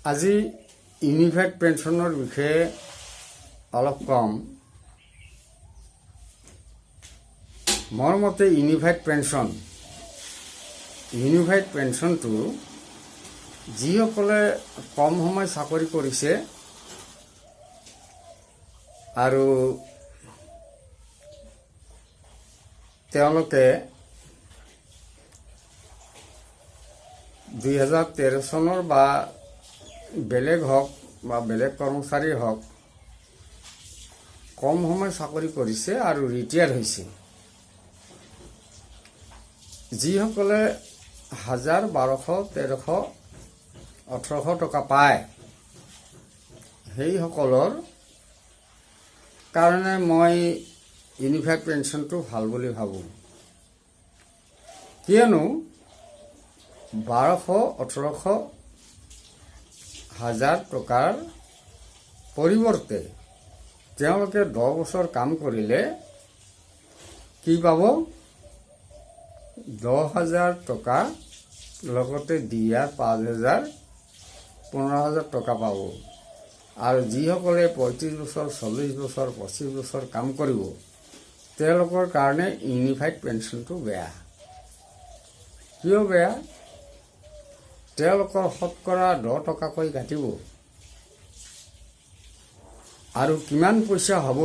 আজি ইউনিফাইড পেঞ্চনৰ বিষয়ে অলপ কম। মোৰ মতে ইউনিফাইড পেঞ্চনটো যিসকলে কম সময় চাকৰি কৰিছে আৰু তেওঁলোকে 2013 চনৰ বা বেলেগ হওক বা বেলেগ কৰ্মচাৰী হওক কম সময় চাকৰি কৰিছে আৰু ৰিটায়াৰ হৈছে। যিসকলে 1000, 1200, 1300, 1800 টকা পায় সেইসকলৰ কাৰণে মই ইউনিফাইড পেঞ্চনটো ভাল বুলি ভাবোঁ। কিয়নো 1200, 1800, 1000 টকাৰ পৰিৱৰ্তে তেওঁলোকে 10 বছৰ কাম কৰিলে কি পাব? 10,000 টকা লগতে দিয়া 5,000, 15,000 টকা পাব। আৰু যিসকলে 35 বছৰ, 40 বছৰ, 25 বছৰ কাম কৰিব তেওঁলোকৰ কাৰণে ইউনিফাইড পেঞ্চনটো বেয়া। কিয় বেয়া? তেওঁলোকৰ শতকৰা 10 টকাকৈ কাটিব আৰু কিমান পইচা হ'ব?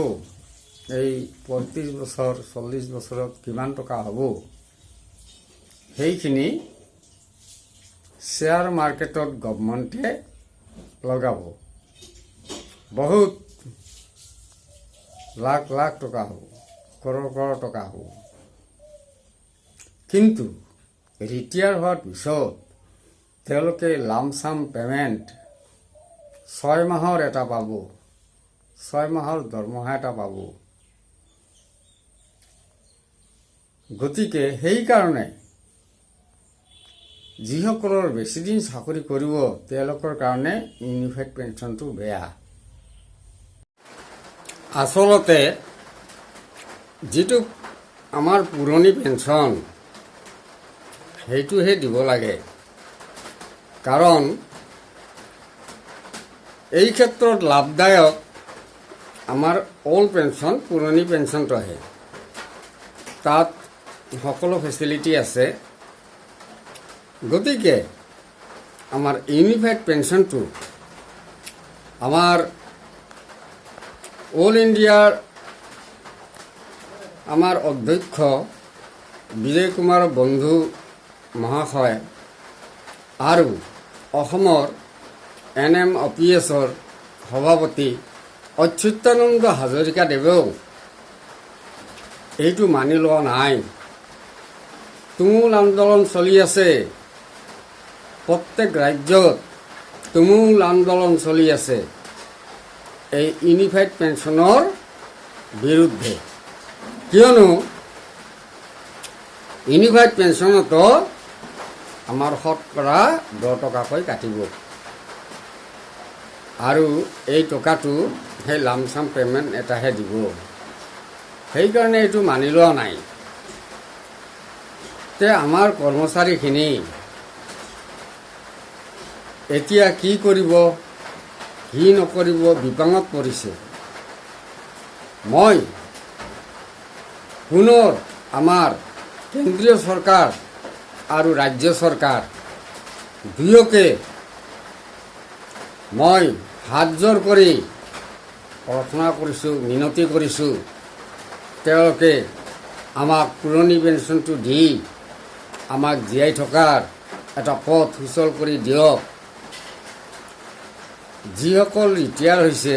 এই 35 বছৰ 40 বছৰত কিমান টকা হ'ব? সেইখিনি শ্বেয়াৰ মাৰ্কেটত গভৰ্ণমেণ্টে লগাব। বহুত লাখ লাখ টকা হ'ব, কৰোৰ কৰোৰ টকা হ'ব। কিন্তু ৰিটায়াৰ হোৱাৰ পিছত তেওঁলোকে লামচাম পেমেণ্ট 6 মাহৰ এটা পাব, 6 মাহৰ দৰমহা এটা পাব। গতিকে সেইকাৰণে যিসকলৰ বেছিদিন চাকৰি কৰিব তেওঁলোকৰ কাৰণে ইউনিফাইড পেঞ্চনটো বেয়া। আচলতে যিটো আমাৰ পুৰণি পেঞ্চন সেইটোহে দিব লাগে। কাৰণ এই ক্ষেত্ৰত লাভদায়ক আমাৰ অল্ড পেঞ্চন, পুৰণি পেঞ্চনটোহে। তাত সকলো ফেচিলিটি আছে। গতিকে আমাৰ ইউনিফাইড পেঞ্চনটো আমাৰ অল ইণ্ডিয়াৰ আমাৰ অধ্যক্ষ বিজয় কুমাৰ বন্ধু মহাশয় আৰু অসমৰ NMOPSৰ সভাপতি অচ্যুতানন্দ হাজৰিকাদেৱেও এইটো মানি লোৱা নাই। তুমুল আন্দোলন চলি আছে, প্ৰত্যেক ৰাজ্যত তুমুল আন্দোলন চলি আছে এই ইউনিফাইড পেঞ্চনৰ বিৰুদ্ধে। কিয়নো ইউনিফাইড পেঞ্চনতো আমাৰ শতকৰা 10 টকাকৈ কাটিব আৰু এই টকাটো সেই লামচাম পেমেণ্ট এটাহে দিব। সেইকাৰণে এইটো মানি লোৱা নাই। তে আমাৰ কৰ্মচাৰীখিনি এতিয়া কি কৰিব, কি নকৰিব বিপাঙত পৰিছে। মই পুনৰ আমাৰ কেন্দ্ৰীয় চৰকাৰ আৰু ৰাজ্য চৰকাৰ দুয়োকে মই হাত জোৰ কৰি প্ৰাৰ্থনা কৰিছোঁ, মিনতি কৰিছোঁ, তেওঁলোকে আমাক পুৰণি পেঞ্চনটো দি আমাক জীয়াই থকাৰ এটা পথ সুচল কৰি দিয়ক। যিসকল ৰিটায়াৰ হৈছে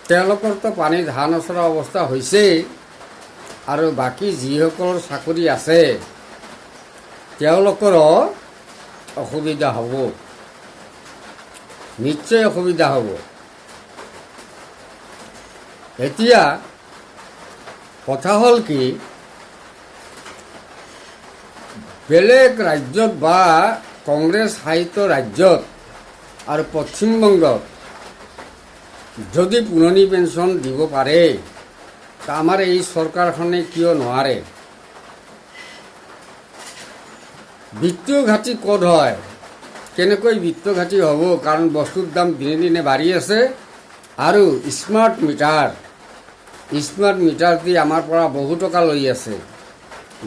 তেওঁলোকৰতো পানী ধান নচৰা অৱস্থা হৈছেই, আৰু বাকী যিসকলৰ চাকৰি আছে তেওঁলোকৰো অসুবিধা হ'ব, নিশ্চয় অসুবিধা হ'ব। এতিয়া কথা হ'ল কি, বেলেগ ৰাজ্যত বা কংগ্ৰেছ শাসিত ৰাজ্যত আৰু পশ্চিমবংগত যদি পুৰণি পেঞ্চন দিব পাৰে তা আমাৰ এই চৰকাৰখনে কিয় নোৱাৰে? বিত্তীয় ঘাটি ক'ত হয় কেনেকৈ বিত্তঘাতী হ'ব, কাৰণ বস্তুৰ দাম দিনে দিনে বাঢ়ি আছে আৰু স্মাৰ্ট মিটাৰ দি আমাৰ পৰা বহু টকা লৈ আছে।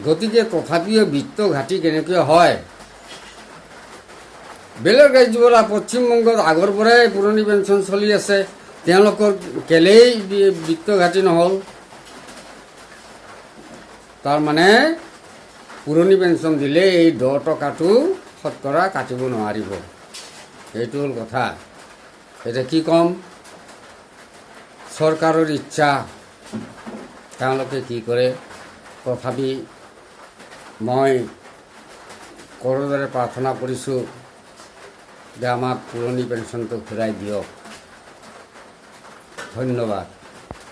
গতিকে তথাপিও বিত্তঘাতী কেনেকৈ হয়। বেলেগ ৰাজ্যবোলা পশ্চিমবংগত আগৰ পৰাই পুৰণি পেঞ্চন চলি আছে, তেওঁলোকৰ কেলেই বিত্তঘাতী নহ'ল। তাৰমানে পুৰণি পেঞ্চন দিলে এই 10 টকাটো শতকৰা কাটিব নোৱাৰিব, সেইটো হ'ল কথা। এতিয়া কি ক'ম, চৰকাৰৰ ইচ্ছা, তেওঁলোকে কি কৰে। তথাপি মই কৰজোৰে প্ৰাৰ্থনা কৰিছোঁ যে আমাক পুৰণি পেঞ্চনটো ঘূৰাই দিয়ক। ধন্যবাদ।